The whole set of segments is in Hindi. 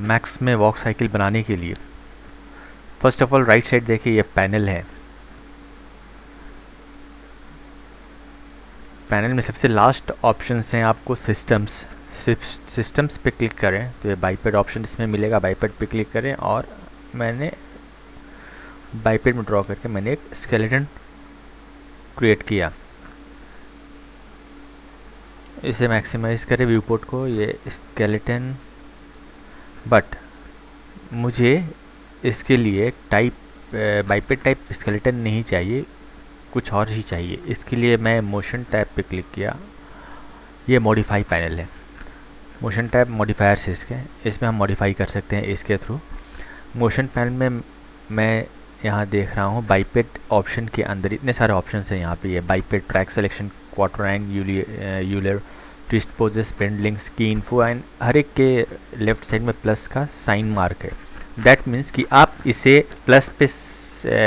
मैक्स में वॉक साइकिल बनाने के लिए first of all right side देखिए, ये पैनल है। पैनल में सबसे लास्ट ऑप्शंस हैं आपको सिस्टम्स। सिस्टम्स पे क्लिक करें तो ये बाइपेड ऑप्शन इसमें मिलेगा, बाइपेड पे क्लिक करें और मैंने बाइपेड में ड्रॉ करके मैंने एक स्केलेटन क्रिएट किया। इसे मैक्सिमाइज करें व्यू पोर्ट को, ये स्केलेटन, बट मुझे इसके लिए टाइप बाइपेड टाइप स्केलेटन नहीं चाहिए, कुछ और ही चाहिए। इसके लिए मैं मोशन टैब पे क्लिक किया। ये मॉडिफाई पैनल है, मोशन टैब मॉडिफायर्स है इसके, इसमें हम मॉडिफाई कर सकते हैं इसके थ्रू। मोशन पैनल में मैं यहाँ देख रहा हूँ बाइपेड ऑप्शन के अंदर इतने सारे ऑप्शंस हैं यहाँ पे। ये biped track selection, quarter Euler, twist poses, पेंडलिंग्स की इन्फो एंड हर एक के लेफ्ट साइड में प्लस का साइन मार्क है। दैट मीन्स कि आप इसे प्लस पे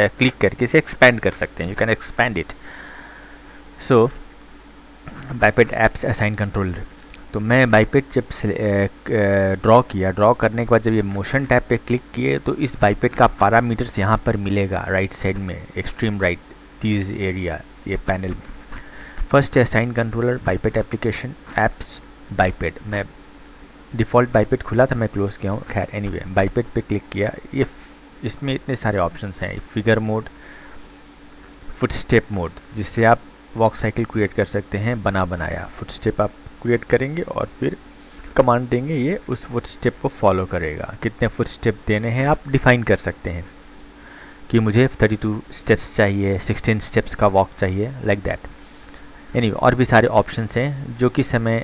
क्लिक करके इसे एक्सपैंड कर सकते हैं, you can expand it. So biped apps assign controller, तो मैं बाइपेड जब ड्रॉ किया, ड्रॉ करने के बाद जब ये मोशन टैब पे क्लिक किए तो इस बाइपेड का पैरामीटर्स यहाँ पर मिलेगा राइट साइड में, एक्सट्रीम राइट दिस एरिया, ये पैनल में। फर्स्ट है असाइन कंट्रोलर, बाइपेड एप्लीकेशन, एप्स, बाइपेड। मैं डिफ़ॉल्ट बाइपेड खुला था, मैं क्लोज किया हूँ, खैर एनीवे बाइपेड पे क्लिक किया। ये इसमें इतने सारे ऑप्शंस हैं, फिगर मोड, फुटस्टेप मोड, जिससे आप वॉक साइकिल क्रिएट कर सकते हैं बना बनाया। फुटस्टेप आप क्रिएट करेंगे और फिर कमांड देंगे, ये उस फुटस्टेप को फॉलो करेगा। कितने फुटस्टेप देने हैं आप डिफ़ाइन कर सकते हैं कि मुझे 32 स्टेप्स चाहिए, 16 स्टेप्स का वॉक चाहिए, लाइक दैट। एनीवे और भी सारे ऑप्शंस हैं जो कि समय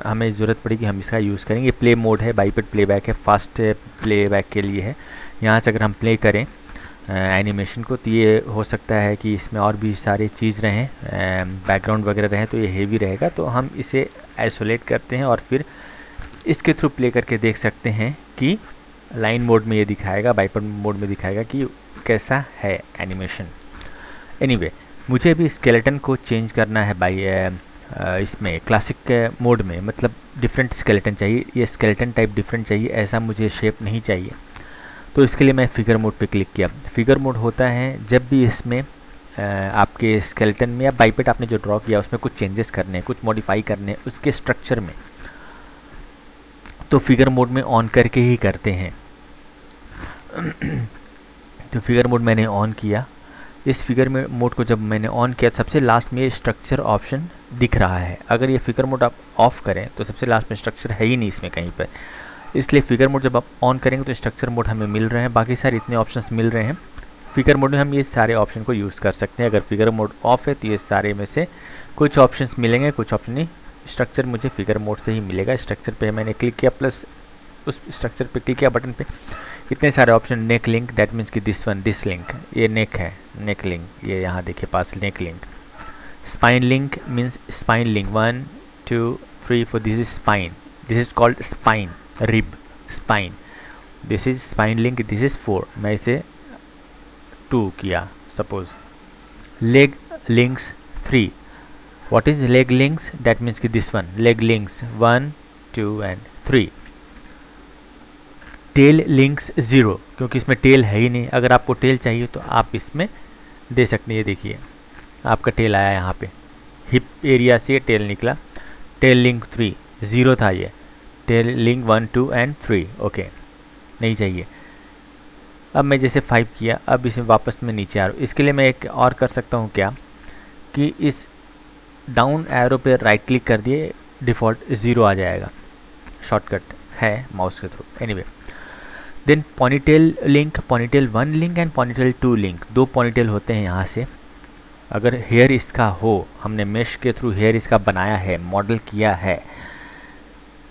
हमें ज़रूरत पड़ेगी हम इसका यूज़ करेंगे। प्ले मोड है, बाइपेड प्लेबैक है, फास्ट प्लेबैक के लिए है। यहाँ से अगर हम प्ले करें एनिमेशन को तो ये हो सकता है कि इसमें और भी सारी चीज़ रहें, बैकग्राउंड वगैरह रहें, तो ये हेवी रहेगा, तो हम इसे आइसोलेट करते हैं और फिर इसके थ्रू प्ले करके देख सकते हैं कि लाइन मोड में ये दिखाएगा, बाइपेड मोड में दिखाएगा कि कैसा है एनिमेशन। एनीवे मुझे भी स्केलेटन को चेंज करना है बाई इसमें क्लासिक मोड में, मतलब डिफरेंट स्केलेटन चाहिए, ये स्केलेटन टाइप डिफरेंट चाहिए, ऐसा मुझे शेप नहीं चाहिए। तो इसके लिए मैं फिगर मोड पे क्लिक किया। फिगर मोड होता है जब भी इसमें आपके स्केलेटन में या बाइपेड आपने जो ड्रॉ किया उसमें कुछ चेंजेस करने हैं, कुछ मॉडिफाई करने हैं उसके स्ट्रक्चर में, तो फिगर मोड में ऑन करके ही करते हैं। तो फिगर मोड मैंने ऑन किया। इस फिगर मोड को जब मैंने ऑन किया सबसे लास्ट में स्ट्रक्चर ऑप्शन दिख रहा है। अगर ये फिगर मोड आप ऑफ करें तो सबसे लास्ट में स्ट्रक्चर है ही नहीं इसमें कहीं पर, इसलिए फिगर मोड जब आप ऑन करेंगे तो स्ट्रक्चर मोड हमें मिल रहे हैं, बाकी सारे इतने ऑप्शंस मिल रहे हैं। फिगर मोड में हम ये सारे ऑप्शन को यूज़ कर सकते हैं। अगर फिगर मोड ऑफ है तो ये सारे में से कुछ ऑप्शंस मिलेंगे, कुछ ऑप्शन नहीं। स्ट्रक्चर मुझे फिगर मोड से ही मिलेगा। स्ट्रक्चर पे मैंने क्लिक किया, प्लस उस स्ट्रक्चर पे क्लिक किया बटन पे, इतने सारे option. Neck link, that means कि दिस वन, दिस लिंक, ये नेक है, नेक लिंक, ये यहाँ देखिए पास neck link. Spine link means spine link 1 2 3 4, this is spine, this is called spine, rib, spine, this is spine link, this is 4, मैं इसे 2 किया suppose. Leg links 3, what is leg links, that means कि this one, leg links 1 2 and 3। Tell links 0, क्योंकि इसमें टेल है ही नहीं। अगर आपको टेल चाहिए तो आप इसमें दे सकते हैं। ये देखिए आपका टेल आया यहाँ पे, हिप एरिया से टेल निकला। टेल लिंक 3 0 था, ये टेल लिंक 1 2 एंड 3 ओके, नहीं चाहिए। अब मैं जैसे 5 किया, अब इसमें वापस मैं नीचे आ रहा हूँ। इसके लिए मैं एक और कर सकता हूँ क्या कि इस डाउन एरो पे राइट क्लिक कर दिए, डिफ़ॉल्ट 0 आ जाएगा, शॉर्टकट है माउस के through. Anyway then ponytail link, ponytail 1 link and ponytail 2 link, 2 ponytail होते हैं यहाँ से। अगर हेयर इसका हो, हमने मेश के थ्रू हेयर इसका बनाया है, मॉडल किया है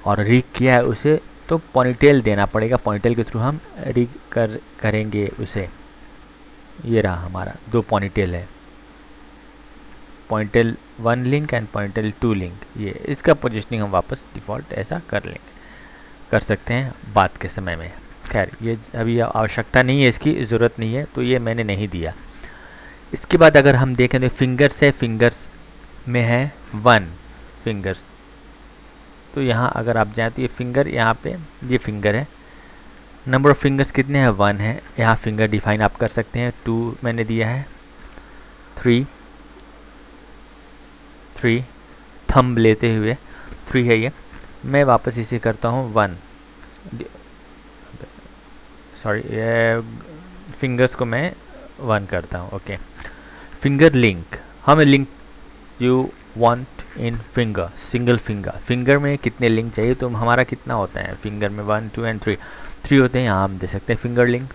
और रिग किया है उसे, तो पॉनीटेल देना पड़ेगा। पॉनीटेल के थ्रू हम रिग करेंगे उसे। ये रहा हमारा 2 पॉनीटेल है, ponytail 1 link and ponytail 2 link. ये इसका पोजिशनिंग हम वापस डिफ़ॉल्ट ऐसा कर सकते हैं बाद के समय में। खैर ये अभी आवश्यकता नहीं है, इसकी ज़रूरत नहीं है, तो ये मैंने नहीं दिया। इसके बाद अगर हम देखें तो फिंगर्स है, फिंगर्स में है 1 फिंगर्स, तो यहाँ अगर आप जाएँ तो ये फिंगर, यहाँ पे ये फिंगर है, नंबर ऑफ फिंगर्स कितने हैं, 1 है। यहाँ फिंगर डिफाइन आप कर सकते हैं, 2 मैंने दिया है, 3 थंब लेते हुए 3 है ये। मैं वापस इसे करता हूँ 1, सॉरी फिंगर्स को मैं 1 करता हूँ। ओके, फिंगर लिंक, हमें link you want in finger, single finger में कितने लिंक चाहिए, तो हमारा कितना होता है फिंगर में, 1 2 एंड 3 होते हैं। यहाँ हम दे सकते हैं फिंगर लिंक,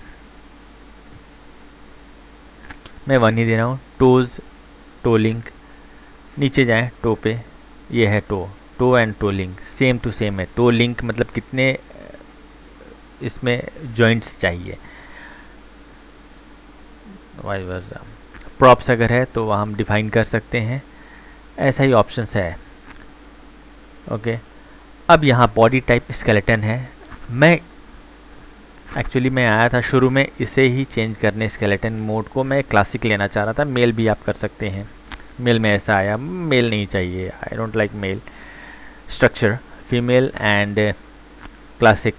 मैं 1 ही दे रहा हूँ। टो लिंक, नीचे जाएं टो पे, ये है toe and toe link same to same है। टो लिंक मतलब कितने इसमें जॉइंट्स चाहिए, वाइस वर्सा। प्रॉप्स अगर है तो वह हम डिफाइन कर सकते हैं, ऐसा ही ऑप्शंस है। ओके, अब यहाँ बॉडी टाइप स्केलेटन है। मैं आया था शुरू में इसे ही चेंज करने, स्केलेटन मोड को मैं क्लासिक लेना चाह रहा था। मेल भी आप कर सकते हैं, मेल में ऐसा आया, मेल नहीं चाहिए, I don't like male. Structure female and classic,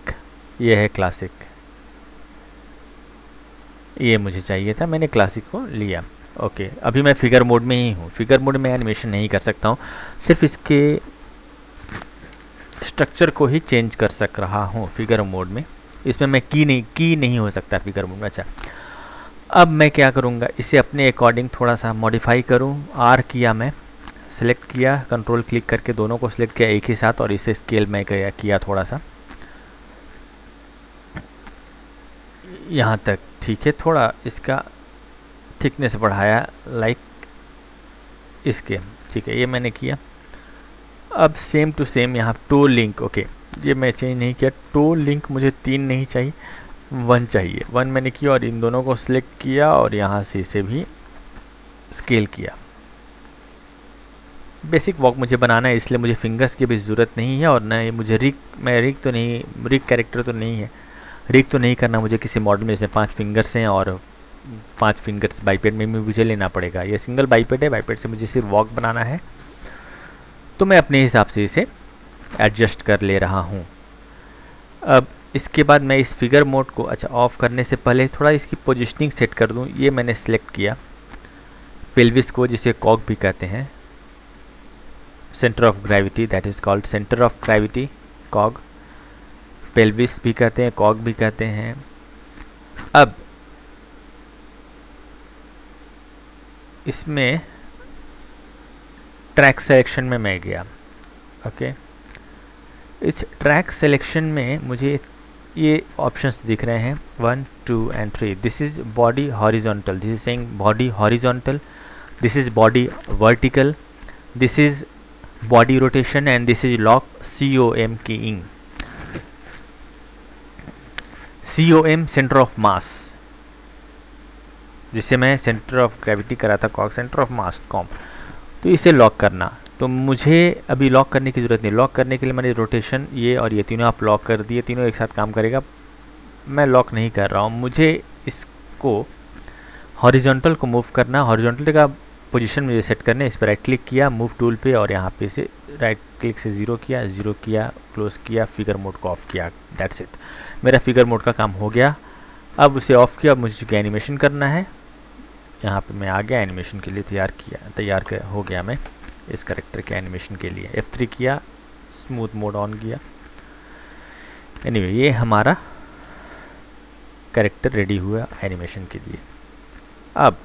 ये है क्लासिक, ये मुझे चाहिए था, मैंने क्लासिक को लिया। ओके, अभी मैं फिगर मोड में ही हूँ। फिगर मोड में एनिमेशन नहीं कर सकता हूँ, सिर्फ इसके स्ट्रक्चर को ही चेंज कर सक रहा हूँ फिगर मोड में। इसमें मैं की नहीं हो सकता फिगर मोड में। अच्छा, अब मैं क्या करूँगा, इसे अपने अकॉर्डिंग थोड़ा सा मॉडिफाई करूँ। आर किया, मैं सिलेक्ट किया, कंट्रोल क्लिक करके दोनों को सिलेक्ट किया एक ही साथ, और इसे स्केल मैं किया थोड़ा सा यहाँ तक, ठीक है। थोड़ा इसका थिकनेस बढ़ाया, लाइक इसके, ठीक है, ये मैंने किया। अब सेम टू सेम यहाँ टो लिंक, ओके, ये मैं चेंज नहीं किया। टो लिंक मुझे 3 नहीं चाहिए, 1 चाहिए। 1 मैंने किया और इन दोनों को सिलेक्ट किया और यहाँ से इसे भी स्केल किया। बेसिक वॉक मुझे बनाना है, इसलिए मुझे फिंगर्स की भी ज़रूरत नहीं है, और न मुझे रिग कैरेक्टर तो नहीं है, रिग तो नहीं करना मुझे किसी मॉडल में। इसमें 5 फिंगर्स हैं और 5 फिंगर्स बाईपेड में मुझे लेना पड़ेगा। ये सिंगल बाईपेड है, बाईपेड से मुझे सिर्फ वॉक बनाना है, तो मैं अपने हिसाब से इसे एडजस्ट कर ले रहा हूँ। अब इसके बाद मैं इस फिगर मोड को, अच्छा, ऑफ करने से पहले थोड़ा इसकी पोजिशनिंग सेट कर दूँ। ये मैंने सेलेक्ट किया पेल्विस को, जिसे कॉग भी कहते हैं, centre of gravity, that is called centre of gravity, कॉग। Pelvis भी कहते हैं, कॉग भी कहते हैं। अब इसमें ट्रैक सिलेक्शन में मैं गया। ओके, इस ट्रैक सिलेक्शन में मुझे ये ऑप्शंस दिख रहे हैं 1 2 and 3। This is body horizontal, this is saying body horizontal, this is body vertical, this is body rotation, and this is lock COM keying. COM centre of mass, जिसे मैं सेंटर ऑफ ग्रेविटी करा था, कॉग सेंटर ऑफ मास कॉम, तो इसे लॉक करना। तो मुझे अभी लॉक करने की ज़रूरत नहीं। लॉक करने के लिए मैंने रोटेशन, ये और ये तीनों आप लॉक कर दिए, तीनों एक साथ काम करेगा। मैं लॉक नहीं कर रहा हूँ, मुझे इसको हॉरिजॉन्टल को मूव करना। हॉरिजॉन्टल का पोजीशन मुझे सेट करने, इस पर राइट क्लिक किया मूव टूल पे, और यहाँ पे से राइट क्लिक से ज़ीरो किया, क्लोज किया, फिगर मोड को ऑफ किया, दैट्स इट। मेरा फिगर मोड का काम हो गया। अब उसे ऑफ किया, अब मुझे चूँकि एनिमेशन करना है, यहाँ पे मैं आ गया, एनिमेशन के लिए तैयार हो गया मैं इस कैरेक्टर के एनिमेशन के लिए। F3 किया, स्मूथ मोड ऑन किया। एनीवे, ये हमारा कैरेक्टर रेडी हुआ एनिमेशन के लिए। अब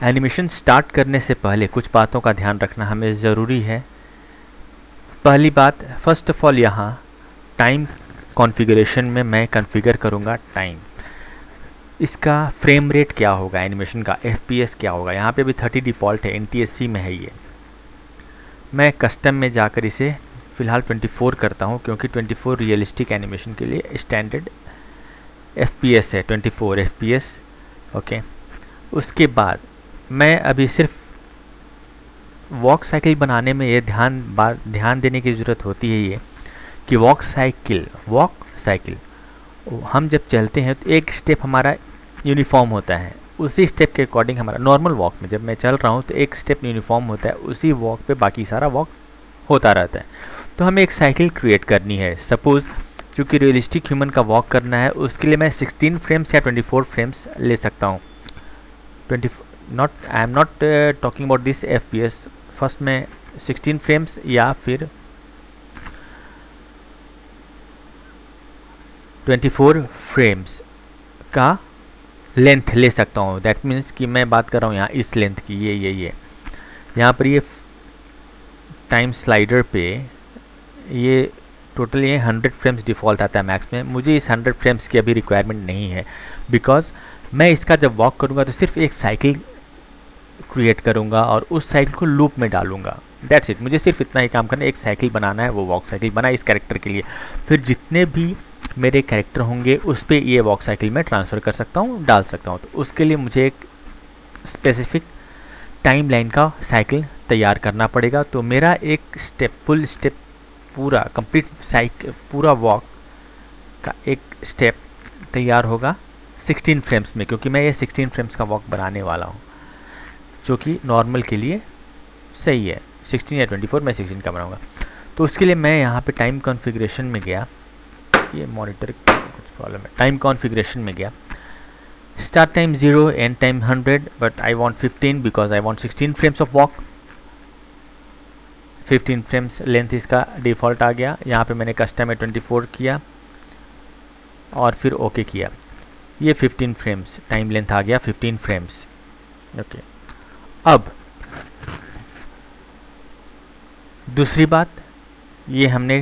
एनिमेशन स्टार्ट करने से पहले कुछ बातों का ध्यान रखना हमें ज़रूरी है। पहली बात, फर्स्ट ऑफ ऑल यहाँ टाइम कॉन्फ़िगरेशन में मैं कॉन्फ़िगर करूँगा टाइम। इसका फ्रेम रेट क्या होगा, एनिमेशन का FPS क्या होगा। यहाँ पे भी 30 डिफ़ॉल्ट है, NTSC में है ये। मैं कस्टम में जाकर इसे फ़िलहाल 24 करता हूँ, क्योंकि 24 रियलिस्टिक एनिमेशन के लिए स्टैंडर्ड FPS है, 24 FPS। ओके, उसके बाद मैं अभी सिर्फ वॉक साइकिल बनाने में ये ध्यान देने की ज़रूरत होती है, ये कि वॉक साइकिल हम जब चलते हैं तो एक स्टेप हमारा यूनिफॉर्म होता है, उसी स्टेप के अकॉर्डिंग हमारा नॉर्मल वॉक में जब मैं चल रहा हूँ तो एक स्टेप यूनिफॉर्म होता है, उसी वॉक पे बाकी सारा वॉक होता रहता है। तो हमें एक साइकिल क्रिएट करनी है। सपोज़ क्योंकि रियलिस्टिक ह्यूमन का वॉक करना है, उसके लिए मैं 16 फ्रेम्स या 24 फ्रेम्स ले सकता हूँ। 20 not, I am not talking about this FPS। First में 16 फ्रेम्स या फिर 24 फ्रेम्स का लेंथ ले सकता हूँ। दैट मीन्स कि मैं बात कर रहा हूँ यहाँ इस लेंथ की, ये यहाँ पर ये टाइम स्लाइडर पे ये टोटल ये 100 फ्रेम्स डिफ़ॉल्ट आता है मैक्स में। मुझे इस 100 फ्रेम्स की अभी रिक्वायरमेंट नहीं है, बिकॉज मैं इसका जब वॉक करूँगा तो सिर्फ एक साइकिल क्रिएट करूँगा और उस साइकिल को लूप में डालूँगा। That's it. मुझे सिर्फ इतना ही काम करना है, एक साइकिल बनाना है, वो वॉक साइकिल बना इस कैरेक्टर के लिए। फिर जितने भी मेरे कैरेक्टर होंगे उस पर ये वॉक साइकिल में ट्रांसफ़र कर सकता हूँ, डाल सकता हूँ। तो उसके लिए मुझे एक स्पेसिफिक टाइम लाइन का साइकिल तैयार करना पड़ेगा। तो मेरा एक स्टेप, फुल स्टेप, पूरा कंप्लीट साइकिल, पूरा वॉक का एक स्टेप तैयार होगा 16 फ्रेम्स में, क्योंकि मैं ये 16 फ्रेम्स का वॉक बनाने वाला हूँ, जो कि नॉर्मल के लिए सही है। 16 या 24, मैं 16 का बनाऊँगा। तो उसके लिए मैं यहाँ पे टाइम कॉन्फ़िगरेशन में गया, ये मॉनिटर कुछ प्रॉब्लम है, टाइम कॉन्फ़िगरेशन में गया, start time 0, and time 100, but I want 15 because I want 16 frames of walk. 15 frames length इसका डिफ़ॉल्ट आ गया। यहाँ पे मैंने कस्टम में 24 किया और फिर ओके किया। ये 15 फ्रेम्स टाइम लेंथ आ गया, 15 फ्रेम्स। ओके, अब दूसरी बात, ये हमने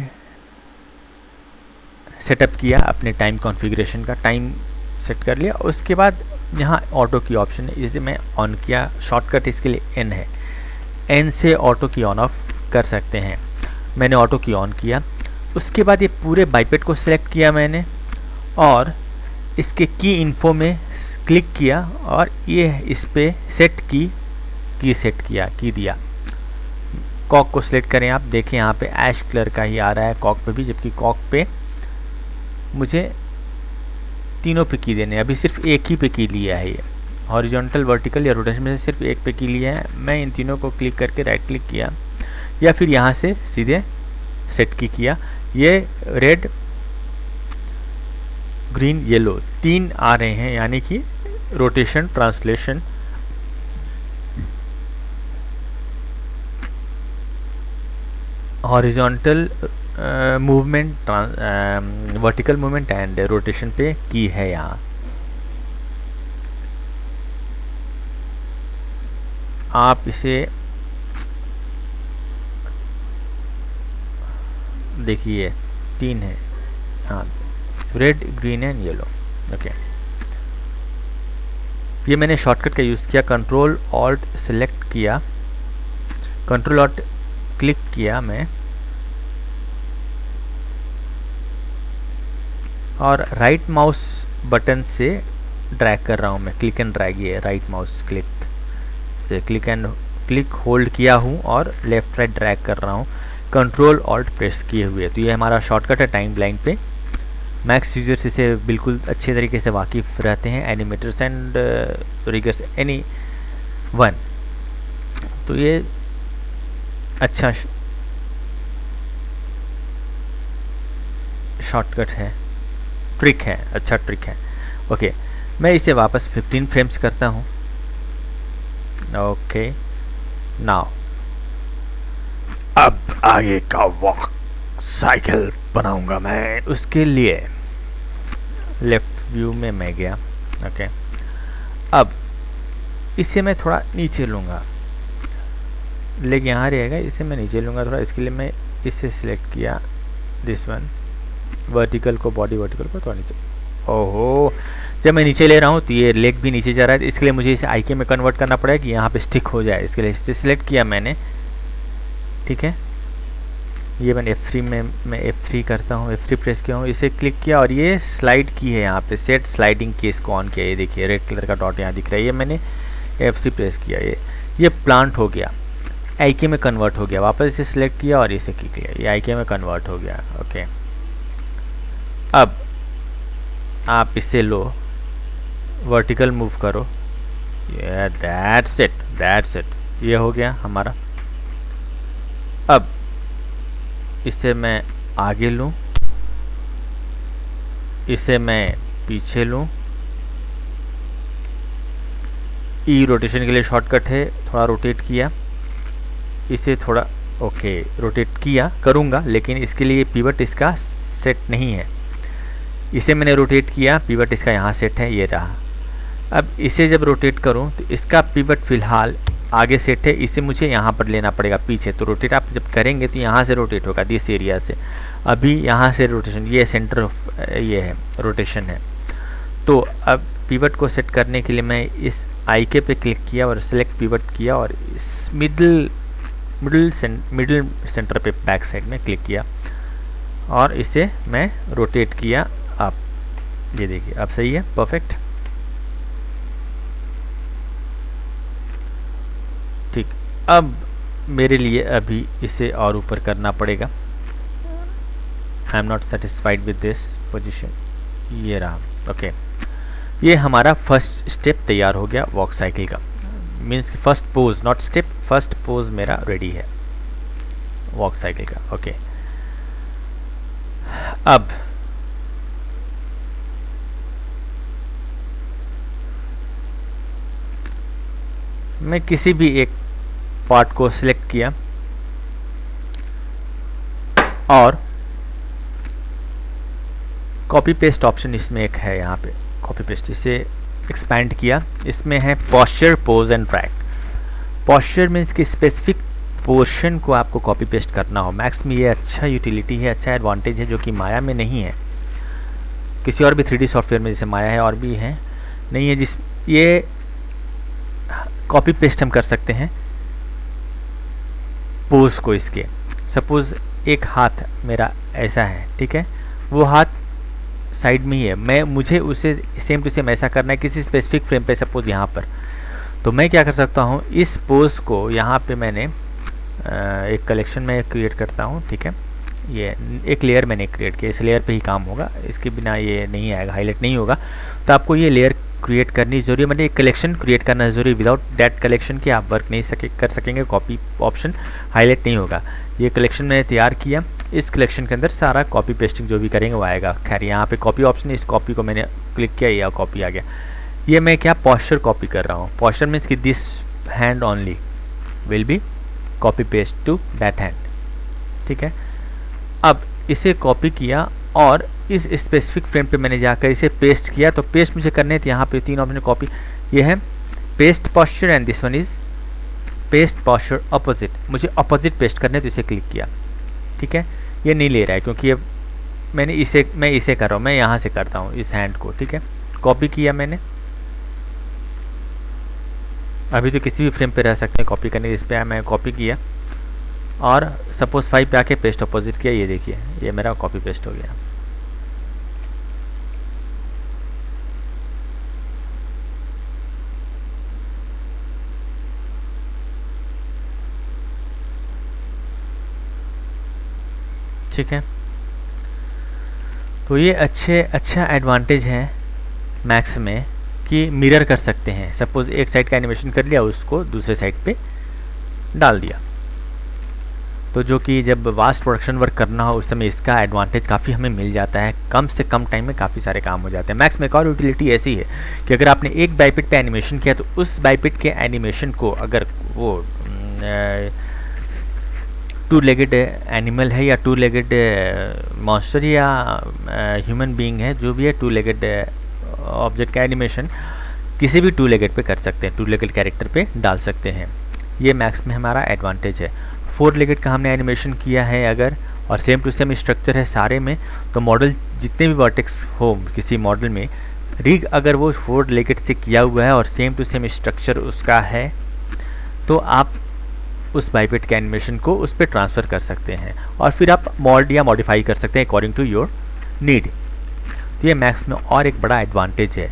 सेटअप किया अपने टाइम कॉन्फ़िगरेशन का, टाइम सेट कर लिया। उसके बाद यहाँ ऑटो की ऑप्शन है, इसे मैं ऑन किया। शॉर्टकट इसके लिए N है, N से ऑटो की ऑन ऑफ कर सकते हैं। मैंने ऑटो की ऑन किया। उसके बाद ये पूरे बाइपेट को सिलेक्ट किया मैंने और इसके की इन्फो में क्लिक किया और ये इस पे सेट की सेट किया, की दिया। कॉक को सिलेक्ट करें, आप देखें यहाँ पे ऐश कलर का ही आ रहा है कॉक पे भी, जबकि कॉक पे मुझे तीनों पे की देने, अभी सिर्फ एक ही पे की लिया है। ये हॉरिजॉन्टल, वर्टिकल या रोटेशन में से सिर्फ एक पे की लिया है। मैं इन तीनों को क्लिक करके राइट क्लिक किया या फिर यहाँ से सीधे सेट की किया। ये रेड, ग्रीन, येलो 3 आ रहे हैं, यानी कि rotation, translation, horizontal movement, vertical movement and rotation पे की है। यहाँ आप इसे देखिए 3 है, हाँ, red, green and yellow. Okay, ये मैंने शॉर्टकट का यूज़ किया, कंट्रोल ऑल्ट सेलेक्ट किया, कंट्रोल ऑल्ट क्लिक किया मैं और राइट माउस बटन से ड्रैग कर रहा हूँ मैं, क्लिक एंड ड्रैग। ये राइट माउस क्लिक से क्लिक होल्ड किया हूँ और लेफ्ट राइट ड्रैग कर रहा हूँ, कंट्रोल ऑल्ट प्रेस किए हुए। तो ये हमारा शॉर्टकट है टाइम लाइन पे। मैक्स यूजर्स इसे बिल्कुल अच्छे तरीके से वाकिफ़ रहते हैं, animators and riggers any one. तो ये अच्छा शॉर्टकट है, ट्रिक है, अच्छा ट्रिक है। ओके, मैं इसे वापस 15 फ्रेम्स करता हूँ। ओके, नाउ अब आगे का वॉक साइकिल बनाऊंगा मैं। उसके लिए लेफ्ट व्यू में मैं गया। ओके, अब इसे मैं थोड़ा नीचे लूँगा, लेग यहाँ रहेगा, इसे मैं नीचे लूँगा थोड़ा। इसके लिए मैं इसे सिलेक्ट किया, दिस वन, वर्टिकल को, बॉडी वर्टिकल को थोड़ा नीचे। ओहो, जब मैं नीचे ले रहा हूँ तो ये लेग भी नीचे जा रहा है, इसके लिए मुझे इसे IK में कन्वर्ट करना पड़ेगा कि यहाँ पे स्टिक हो जाए। इसके लिए इसे सिलेक्ट किया मैंने, ठीक है। ये मैंने F3 में मैं F3 करता हूँ, F3 प्रेस किया हूँ, इसे क्लिक किया और ये स्लाइड की है यहाँ पे, सेट स्लाइडिंग की, इसको ऑन किया। ये देखिए रेड कलर का डॉट यहाँ दिख रहा है, ये मैंने F3 प्रेस किया, ये प्लांट हो गया, IK में कन्वर्ट हो गया। वापस इसे सिलेक्ट किया और इसे क्लिक किया, ये IK में कन्वर्ट हो गया। ओके, अब आप इसे लो, वर्टिकल मूव करो, ये दैट्स इट, ये हो गया हमारा। अब इसे मैं आगे लूँ इसे मैं पीछे लूँ, ई रोटेशन के लिए शॉर्टकट है, थोड़ा रोटेट किया, इसे थोड़ा ओके रोटेट किया करूँगा, लेकिन इसके लिए पिवट इसका सेट नहीं है। इसे मैंने रोटेट किया, पिवट इसका यहाँ सेट है, ये रहा। अब इसे जब रोटेट करूँ तो इसका पिवट फिलहाल आगे सेट है, इसे मुझे यहाँ पर लेना पड़ेगा पीछे। तो रोटेट आप जब करेंगे तो यहाँ से रोटेट होगा, दिस एरिया से। अभी यहाँ से रोटेशन, ये सेंटर ऑफ ये है, रोटेशन है। तो अब पिवट को सेट करने के लिए मैं इस आईके पे क्लिक किया और सेलेक्ट पिवट किया और इस मिडिल सेंटर पे बैक साइड में क्लिक किया और इसे मैं रोटेट किया अप। ये देखिए अब सही है, परफेक्ट। ठीक, अब मेरे लिए अभी इसे और ऊपर करना पड़ेगा। I am not satisfied with this position, ये रहा, ओके। ये हमारा फर्स्ट स्टेप तैयार हो गया वॉक साइकिल का, means first pose, not step, first pose मेरा रेडी है वॉक साइकिल का, ओके। अब मैं किसी भी एक पार्ट को सिलेक्ट किया और कॉपी पेस्ट ऑप्शन इसमें एक है, यहाँ पे कॉपी पेस्ट, इसे एक्सपैंड किया। इसमें है posture, pose and track. Posture means कि स्पेसिफिक पोर्शन को आपको कॉपी पेस्ट करना हो। मैक्स में ये अच्छा यूटिलिटी है, अच्छा एडवांटेज है, जो कि माया में नहीं है। किसी और भी 3D सॉफ्टवेयर में जैसे माया है और भी है, नहीं है, जिस ये कॉपी पेस्ट हम कर सकते हैं पोज को इसके। सपोज एक हाथ मेरा ऐसा है, ठीक है, वो हाथ साइड में ही है, मुझे उसे सेम टू सेम ऐसा करना है किसी स्पेसिफिक फ्रेम पे, सपोज यहाँ पर। तो मैं क्या कर सकता हूँ, इस पोज को यहाँ पे मैंने एक कलेक्शन में क्रिएट करता हूँ, ठीक है। ये एक लेयर मैंने क्रिएट किया, इस लेयर पे ही काम होगा, इसके बिना ये नहीं आएगा, हाईलाइट नहीं होगा। तो आपको ये लेयर क्रिएट करनी जरूरी है, मतलब एक कलेक्शन क्रिएट करना जरूरी। विदाउट दैट कलेक्शन के आप वर्क नहीं कर सकेंगे, कॉपी ऑप्शन हाईलाइट नहीं होगा। ये कलेक्शन मैंने तैयार किया, इस कलेक्शन के अंदर सारा कॉपी पेस्टिंग जो भी करेंगे वो आएगा। खैर यहाँ पे कॉपी ऑप्शन है, इस कॉपी को मैंने क्लिक किया, या कॉपी आ गया। ये मैं क्या पॉस्चर कॉपी कर रहा हूँ। पॉस्चर मीन्स कि this hand only will be copy paste to that hand, ठीक है। अब इसे कॉपी किया और इस स्पेसिफिक फ्रेम पे मैंने जाकर इसे पेस्ट किया। तो पेस्ट मुझे करने थे, यहाँ पे 3 ऑप्शन कॉपी, ये है paste posture and this one is paste posture opposite. मुझे अपोजिट पेस्ट करने, तो इसे क्लिक किया, ठीक है। ये नहीं ले रहा है क्योंकि ये मैं इसे कर रहा हूँ, मैं यहाँ से करता हूँ इस हैंड को, ठीक है। कॉपी किया मैंने, अभी तो किसी भी फ्रेम पे रह सकते हैं कॉपी करने। इस पर मैं कॉपी किया और सपोज 5 पे आके पेस्ट अपोजिट किया, ये देखिए ये मेरा कॉपी पेस्ट हो गया। ठीक है, तो ये अच्छा एडवांटेज है मैक्स में कि मिरर कर सकते हैं। सपोज एक साइड का एनिमेशन कर लिया, उसको दूसरे साइड पे डाल दिया, तो जो कि जब वास्ट प्रोडक्शन वर्क करना हो उस समय इसका एडवांटेज काफ़ी हमें मिल जाता है। कम से कम टाइम में काफ़ी सारे काम हो जाते हैं। मैक्स में एक और यूटिलिटी ऐसी है कि अगर आपने एक बाइपिट पे एनिमेशन किया तो उस बाइपिट के एनिमेशन को अगर वो 2 लेगेड एनिमल है या 2 लेगेड मॉन्स्टर या ह्यूमन बीइंग है, जो भी है 2 लेगेड ऑब्जेक्ट का एनिमेशन किसी भी 2 लेगेड पे कर सकते हैं, 2 लेगेड कैरेक्टर पे डाल सकते हैं। ये मैक्स में हमारा एडवांटेज है। 4 लेगेड का हमने एनिमेशन किया है अगर, और सेम टू सेम स्ट्रक्चर है सारे में, तो मॉडल जितने भी वर्टेक्स हो किसी मॉडल में, रिग अगर वो 4 लेगेड से किया हुआ है और सेम टू सेम स्ट्रक्चर उसका है, तो आप उस बाइपिट के एनिमेशन को उस पर ट्रांसफ़र कर सकते हैं और फिर आप मॉड या मॉडिफाई कर सकते हैं अकॉर्डिंग टू योर नीड। तो ये मैक्स में और एक बड़ा एडवांटेज है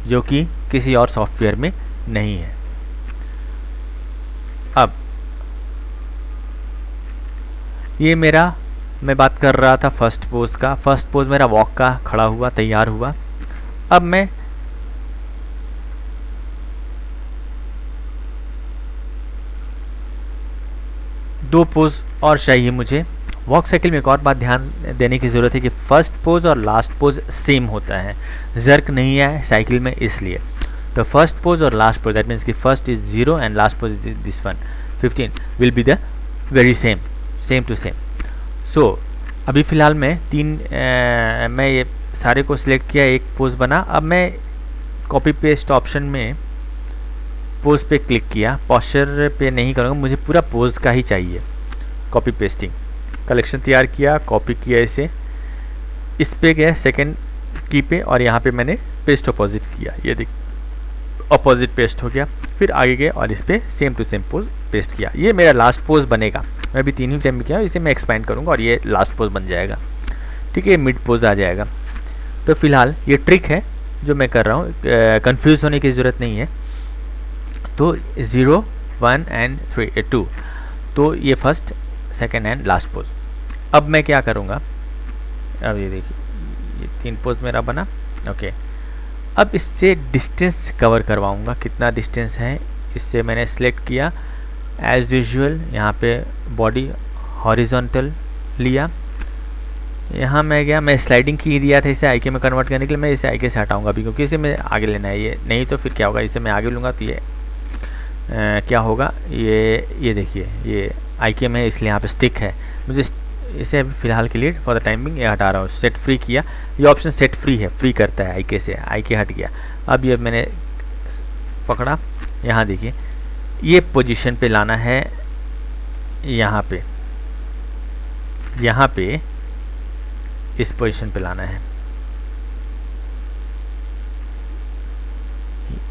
जो कि किसी और सॉफ्टवेयर में नहीं है। अब ये मेरा, मैं बात कर रहा था फर्स्ट पोज का। फर्स्ट पोज मेरा वॉक का खड़ा हुआ, तैयार हुआ। अब मैं दो पोज और चाहिए मुझे वॉक साइकिल में एक और बात ध्यान देने की ज़रूरत है कि फर्स्ट पोज और लास्ट पोज सेम होता है, जर्क नहीं है साइकिल में, इसलिए तो फर्स्ट पोज और लास्ट पोज, दैट मीन्स कि first is 0 and last pose is this one 15 will be the very same to same. So अभी फ़िलहाल मैं मैं ये सारे को सिलेक्ट किया, एक पोज बना। अब मैं कॉपी पेस्ट ऑप्शन में पोज पे क्लिक किया, पोस्चर पे नहीं करूँगा, मुझे पूरा पोज का ही चाहिए। कॉपी पेस्टिंग, कलेक्शन तैयार किया, कॉपी किया इसे, इस पे गया सेकंड की पे और यहाँ पे मैंने पेस्ट अपोजिट किया, ये देख अपोजिट पेस्ट हो गया। फिर आगे गए और इस पे same to same pose paste किया। ये मेरा लास्ट पोज बनेगा। मैं अभी 3 ही टाइम में किया, इसे मैं एक्सपेंड करूँगा और ये लास्ट पोज बन जाएगा। ठीक है, ये मिड पोज आ जाएगा। तो फिलहाल ये ट्रिक है जो मैं कर रहा हूँ, कंफ्यूज होने की ज़रूरत नहीं है। तो 0 1 एंड 3 2, तो ये first second and last pose. अब मैं क्या करूँगा, अब ये देखिए ये 3 पोज मेरा बना। ओके, अब इससे डिस्टेंस कवर करवाऊँगा, कितना डिस्टेंस है इससे मैंने सेलेक्ट किया। एज यूजुअल यहाँ पे बॉडी हॉरिजॉन्टल लिया, यहाँ मैं गया, मैं स्लाइडिंग की दिया था इसे आईके में कन्वर्ट करने के लिए। मैं इसे आईके से हटाऊँगा अभी, क्योंकि इसे मैं आगे लेना है, ये नहीं तो फिर क्या होगा, इसे मैं आगे लूँगा तो ये क्या होगा, ये देखिए ये आईके में, इसलिए यहाँ पे स्टिक है। मुझे इसे अभी फ़िलहाल के लिए फॉर द टाइमिंग ये हटा रहा हूँ। सेट फ्री किया, ये ऑप्शन सेट फ्री है, फ्री करता है आईके से, आईके हट गया। अब ये मैंने पकड़ा, यहाँ देखिए ये पोजीशन पे लाना है, यहाँ पे इस पोजीशन पे लाना है।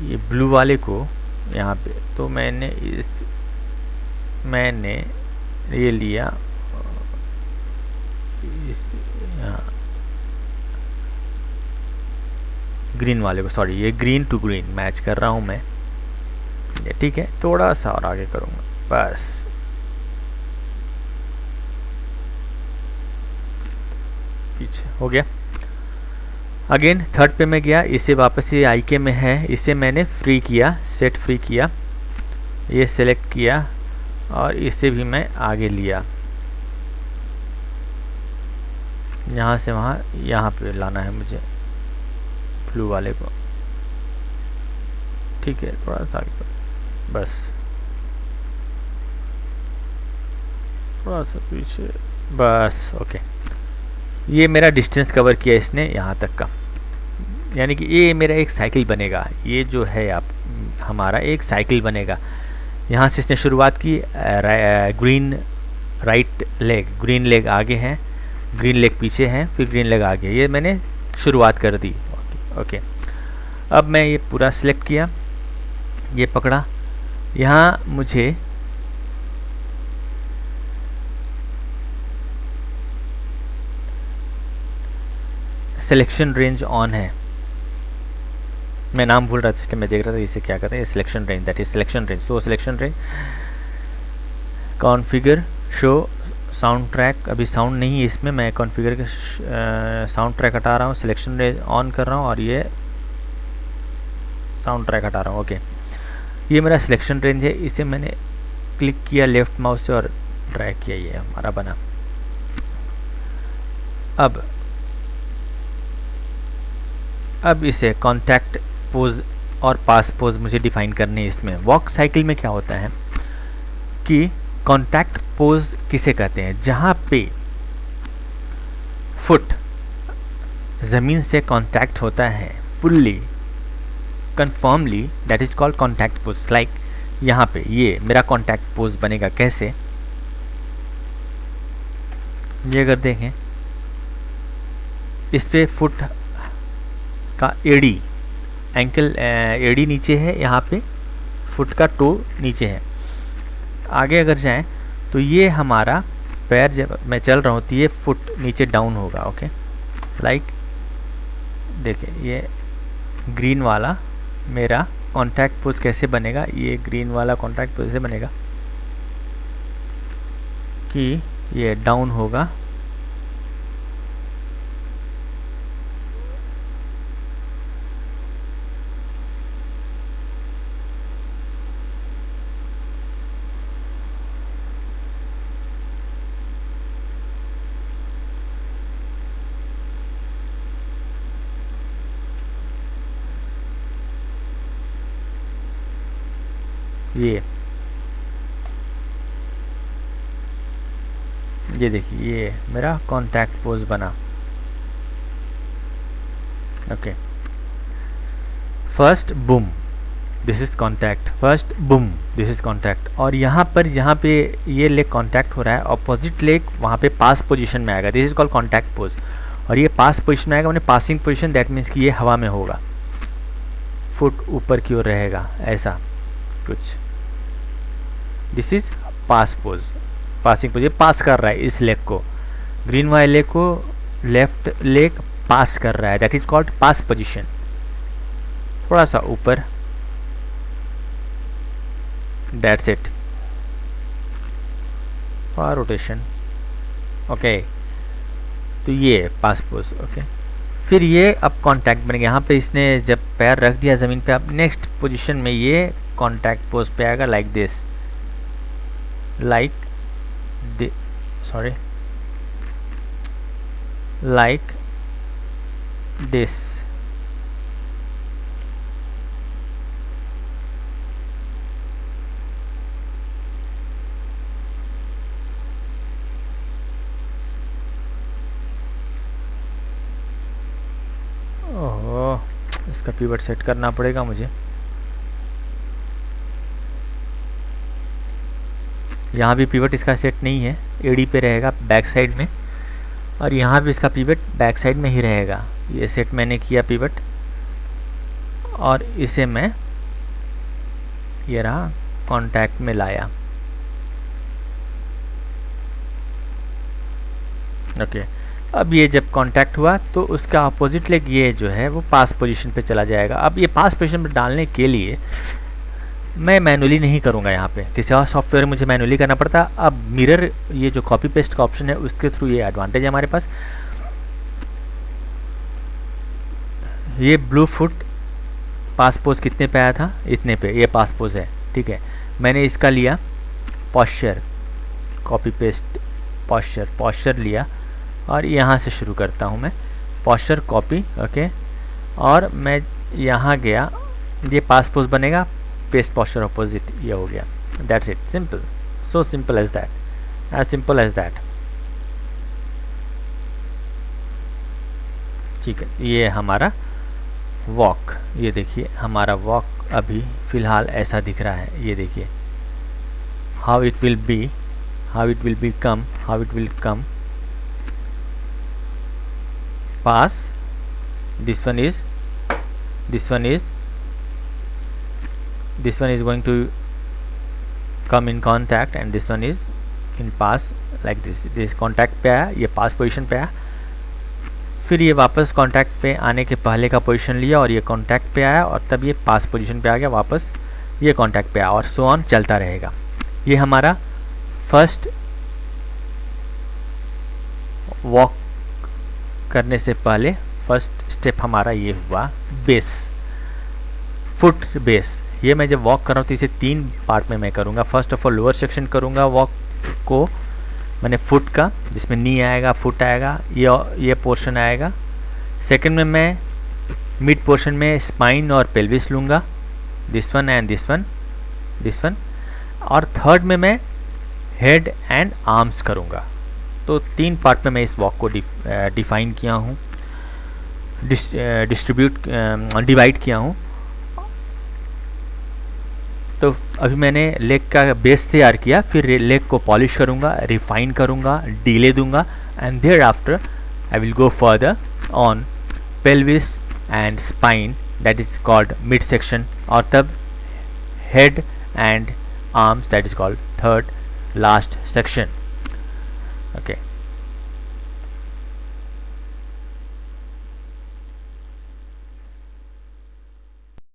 ये ब्लू वाले को यहाँ पे, तो मैंने ये लिया यहाँ ग्रीन वाले को, सॉरी ये ग्रीन टू ग्रीन मैच कर रहा हूँ मैं, ठीक है। थोड़ा सा और आगे करूँगा, बस पीछे हो गया। अगेन थर्ड पे मैं गया, इसे वापस ये आईके में है, इसे मैंने फ्री किया, सेट फ्री किया, ये सेलेक्ट किया और इसे भी मैं आगे लिया, यहाँ से वहाँ, यहाँ पे लाना है मुझे ब्लू वाले को, ठीक है। थोड़ा सा आगे, बस थोड़ा सा पीछे, बस ओके। ये मेरा डिस्टेंस कवर किया इसने यहाँ तक का, यानी कि ये मेरा एक साइकिल बनेगा। ये जो है आप हमारा एक साइकिल बनेगा। यहाँ से इसने शुरुआत की, green right leg, green leg आगे है, ग्रीन लेग पीछे है, फिर ग्रीन लेग आगे, ये मैंने शुरुआत कर दी। ओके, अब मैं ये पूरा सिलेक्ट किया, ये पकड़ा, यहाँ मुझे सिलेक्शन रेंज ऑन है, मैं नाम भूल रहा था इसलिए मैं देख रहा था इसे क्या कहते हैं, selection range, that is selection range. तो selection range, configure show sound track, अभी साउंड नहीं है इसमें, मैं कॉन्फ़िगर के साउंड ट्रैक हटा रहा हूँ, सिलेक्शन रेंज ऑन कर रहा हूँ और ये साउंड ट्रैक हटा रहा हूँ। ओके, ये मेरा सिलेक्शन रेंज है, इसे मैंने क्लिक किया लेफ्ट माउस से और ड्रैग किया, ये हमारा बना। अब इसे कॉन्टैक्ट पोज और पास पोज मुझे डिफाइन करने हैं इसमें। वॉक साइकिल में क्या होता है कि कॉन्टैक्ट पोज किसे कहते हैं, जहाँ पे फुट ज़मीन से कॉन्टैक्ट होता है fully confirmly, that is called contact pose. Like यहाँ पे ये मेरा कॉन्टैक्ट पोज बनेगा कैसे, ये अगर देखें इस पे फुट का एडी, एंकल एडी नीचे है, यहाँ पे फुट का टो नीचे है। आगे अगर जाएं तो ये हमारा पैर जब मैं चल रहा हूँ तो ये फुट नीचे डाउन होगा। ओके, लाइक देखिए ये ग्रीन वाला मेरा कॉन्टैक्ट पोज कैसे बनेगा, ये ग्रीन वाला कॉन्टैक्ट पोज से बनेगा कि ये डाउन होगा, ये देखिए ये मेरा कॉन्टैक्ट पोज बना। Okay, first boom this is contact, first boom this is contact. और यहाँ पर जहाँ पे ये लेग कॉन्टैक्ट हो रहा है, अपोजिट लेग वहाँ पे पास पोजीशन में आएगा, this is called contact pose. और ये पास पोजीशन में आएगा, मैंने पासिंग पोजीशन, दैट मीन्स कि ये हवा में होगा, फुट ऊपर की ओर रहेगा, ऐसा कुछ। This is pass pose, passing pose, ये पास कर रहा है इस लेग को, ग्रीन वाले लेग को लेफ्ट लेग पास कर रहा है, that is called pass position. थोड़ा सा ऊपर, that's it, for rotation. Okay, तो ये पास पोज। ओके, फिर ये अब कॉन्टैक्ट बन गया। यहाँ पे इसने जब पैर रख दिया ज़मीन पे, अब नेक्स्ट पोजीशन में ये कॉन्टैक्ट पोज पे आएगा, like this, like like this. Oh, इसका पिवट सेट करना पड़ेगा मुझे। यहाँ भी पिवट इसका सेट नहीं है, एडी पे रहेगा बैक साइड में, और यहाँ भी इसका पिवट बैक साइड में ही रहेगा। ये सेट मैंने किया पिवट, और इसे मैं ये रहा कॉन्टैक्ट में लाया। ओके, अब ये जब कांटेक्ट हुआ तो उसका अपोजिट लेग ये जो है वो पास पोजीशन पे चला जाएगा। अब ये पास पोजीशन पे डालने के लिए मैं मैनुअली नहीं करूँगा, यहाँ पे किसी और सॉफ्टवेयर मुझे मैनुअली करना पड़ता। अब मिरर ये जो कॉपी पेस्ट का ऑप्शन है उसके थ्रू ये एडवांटेज है हमारे पास। ये ब्लू फुट पास पोज कितने पे आया था, इतने पे, ये पास पोज है, ठीक है। मैंने इसका लिया पॉस्चर, कॉपी पेस्ट पॉस्चर लिया, और यहाँ से शुरू करता हूँ मैं, पॉस्चर कॉपी। ओके, और मैं यहाँ गया, ये पास पोज बनेगा, पेस्ट पॉस्चर अपोजिट, ये हो गया, that's it, simple, so simple as that, as simple as that. ठीक है, ये हमारा वॉक, ये देखिए हमारा वॉक अभी फ़िलहाल ऐसा दिख रहा है, ये देखिए how it will be, how it will come pass, this one is going to come in contact, and this one is in pass, like this contact पे आया, ये pass position पे आया, फिर ये वापस contact पे आने के पहले का position लिया, और ये contact पे आया, और तब ये pass position पे आ गया, वापस ये contact पे आया, और so on चलता रहेगा। ये हमारा फर्स्ट वॉक करने से पहले फर्स्ट स्टेप हमारा ये हुआ बेस, फुट बेस। ये मैं जब वॉक कर रहा हूँ तो इसे 3 पार्ट में मैं करूँगा। First of all lower section करूँगा वॉक को, मैंने फुट का, जिसमें नी आएगा, फुट आएगा, ये पोर्शन आएगा। सेकंड में मैं मिड पोर्शन में स्पाइन और पेल्विस लूँगा, this one and this one, और थर्ड में मैं हेड एंड आर्म्स करूँगा। तो 3 पार्ट में मैं इस वॉक को डिफाइन किया हूँ, डिवाइड किया हूँ। तो अभी मैंने लेग का बेस तैयार किया, फिर लेग को पॉलिश करूँगा, रिफाइन करूँगा, डीले दूंगा, and thereafter I will go further on pelvis and spine, that is called mid section, और तब head and arms, that is called third last section. Okay,